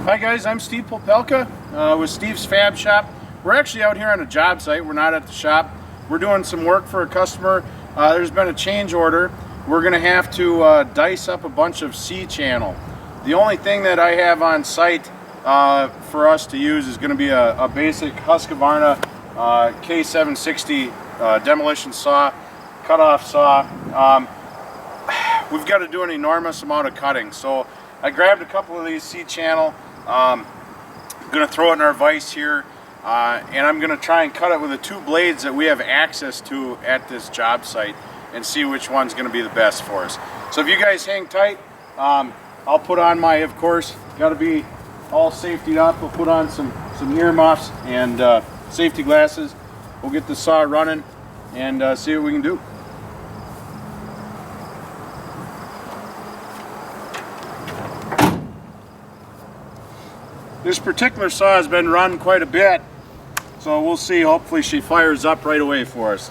Hi guys, I'm Steve Popelka with Steve's Fab Shop. We're actually out here on a job site. We're not at the shop. We're doing some work for a customer. There's been a change order. We're going to have to dice up a bunch of C-channel. The only thing that I have on site for us to use is going to be a basic Husqvarna K760 demolition saw, cut-off saw. We've got to do an enormous amount of cutting, so I grabbed a couple of these C-channel. I'm going to throw it in our vise here, and I'm going to try and cut it with the two blades that we have access to at this job site and see which one's going to be the best for us. So if you guys hang tight, I'll put on my, of course, got to be all safetied up. We'll put on some earmuffs and safety glasses. We'll get the saw running and see what we can do. This particular saw has been run quite a bit, so we'll see. Hopefully she fires up right away for us.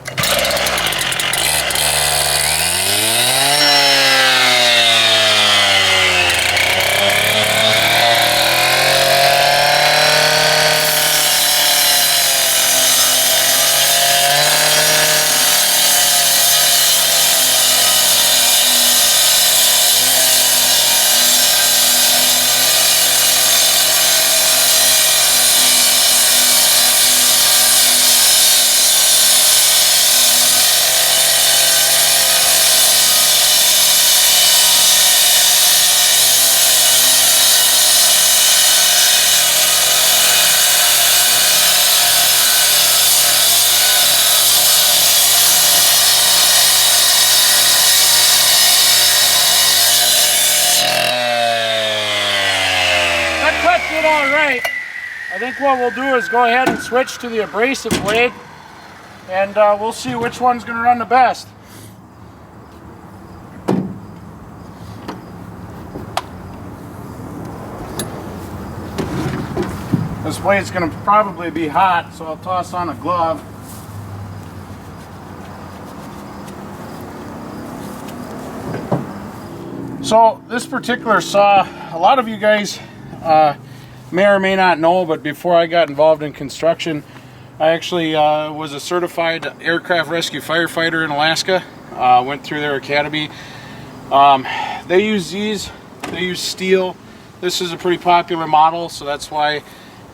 Did all right. I think what we'll do is go ahead and switch to the abrasive blade, and we'll see which one's going to run the best. This blade's going to probably be hot, so I'll toss on a glove. So this particular saw, a lot of you guys may or may not know, but before I got involved in construction, I actually was a certified aircraft rescue firefighter in Alaska. Went through their academy. They use these. They use steel. This is a pretty popular model, so that's why, you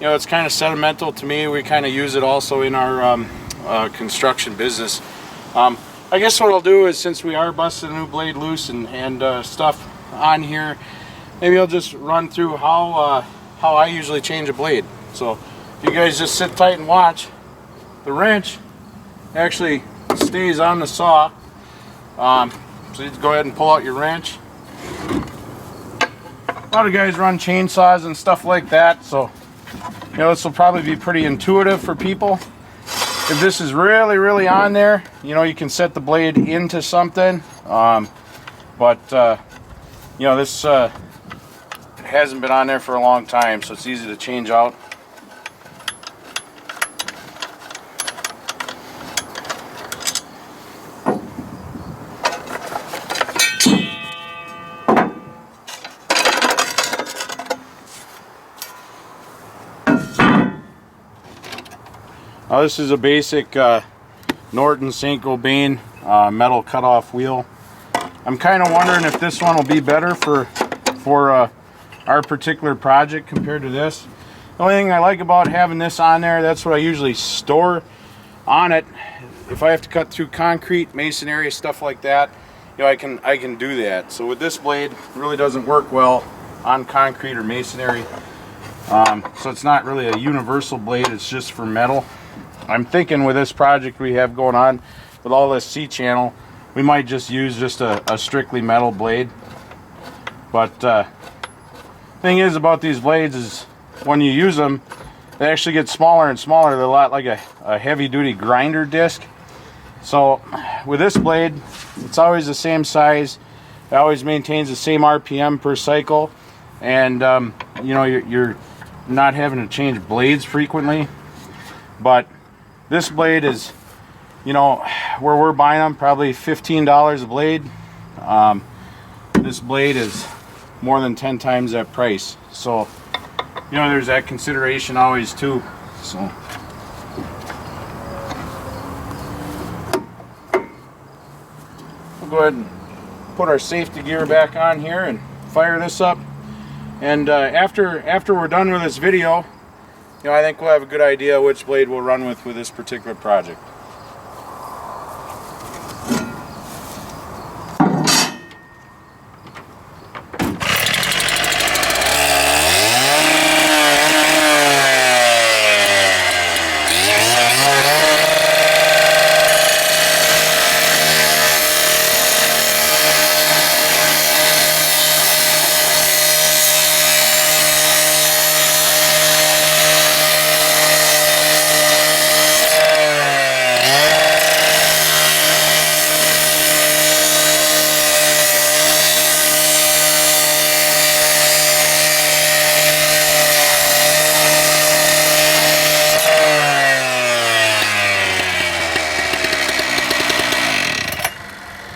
know, it's kind of sentimental to me. We kind of use it also in our construction business. I guess what I'll do is, since we are busting a new blade loose and stuff on here, maybe I'll just run through how I usually change a blade. So if you guys just sit tight and watch, the wrench actually stays on the saw. So you go ahead and pull out your wrench. A lot of guys run chainsaws and stuff like that, so you know, this will probably be pretty intuitive for people. If this is really on there, you know, you can set the blade into something, but you know, this hasn't been on there for a long time, so it's easy to change out. Now this is a basic Norton Saint-Gobain metal cutoff wheel. I'm kind of wondering if this one will be better for our particular project compared to this. The only thing I like about having this on there, that's what I usually store on it. If I have to cut through concrete, masonry, stuff like that, you know, I can do that. So with this blade, it really doesn't work well on concrete or masonry. So it's not really a universal blade, it's just for metal. I'm thinking with this project we have going on with all this C-channel, we might just use just a strictly metal blade. But thing is about these blades is when you use them, they actually get smaller and smaller. They're a lot like a heavy-duty grinder disc. So with this blade, it's always the same size. It always maintains the same RPM per cycle, and you know, you're not having to change blades frequently. But this blade is, you know, where we're buying them, probably $15 a blade. This blade is more than 10 times that price. So you know, there's that consideration always too. So we'll go ahead and put our safety gear back on here and fire this up. And after we're done with this video, you know, I think we'll have a good idea which blade we'll run with this particular project.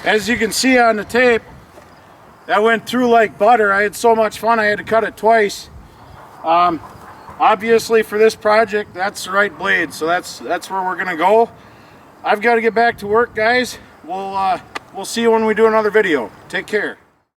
As you can see on the tape, that went through like butter. I had so much fun I had to cut it twice. Obviously for this project, that's the right blade, so that's where we're gonna go. I've got to get back to work, guys. We'll see you when we do another video. Take care.